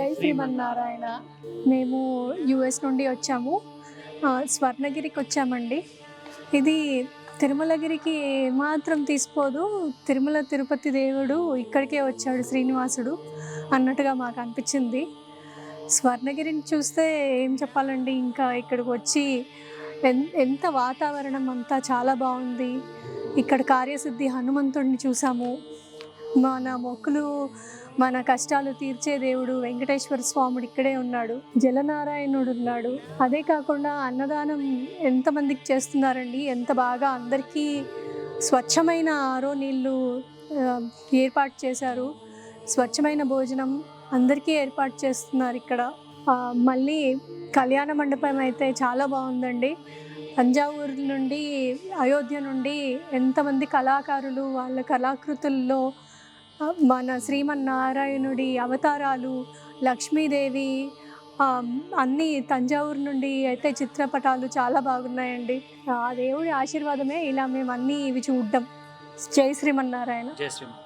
జై శ్రీమన్నారాయణ. మేము యుఎస్ నుండి వచ్చాము. స్వర్ణగిరికి వచ్చామండి. ఇది తిరుమలగిరికి ఏమాత్రం తీసిపోదు. తిరుమల తిరుపతి దేవుడు ఇక్కడికే వచ్చాడు, శ్రీనివాసుడు అన్నట్టుగా మాకు అనిపించింది. స్వర్ణగిరిని చూస్తే ఏం చెప్పాలండి, ఇంకా ఇక్కడికి వచ్చి ఎంత వాతావరణం అంతా చాలా బాగుంది. ఇక్కడ కార్యసిద్ధి హనుమంతుడిని చూసాము. మన మొక్కులు, మన కష్టాలు తీర్చే దేవుడు వెంకటేశ్వర స్వాముడు ఇక్కడే ఉన్నాడు. జలనారాయణుడు ఉన్నాడు. అదే కాకుండా అన్నదానం ఎంతమందికి చేస్తున్నారండి, ఎంత బాగా అందరికీ స్వచ్ఛమైన ఆరో నీళ్ళు ఏర్పాటు చేశారు. స్వచ్ఛమైన భోజనం అందరికీ ఏర్పాటు చేస్తున్నారు ఇక్కడ. మళ్ళీ కళ్యాణ మండపం అయితే చాలా బాగుందండి. తంజావూరు నుండి, అయోధ్య నుండి ఎంతమంది కళాకారులు వాళ్ళ కళాకృతుల్లో మన శ్రీమన్నారాయణుడి అవతారాలు, లక్ష్మీదేవి, అన్నీ తంజావూరు నుండి అయితే చిత్రపటాలు చాలా బాగున్నాయండి. ఆ దేవుడి ఆశీర్వాదమే ఇలా మేము అన్నీ ఇవి చూడడం. జై శ్రీమన్నారాయణ. జై శ్రీమన్.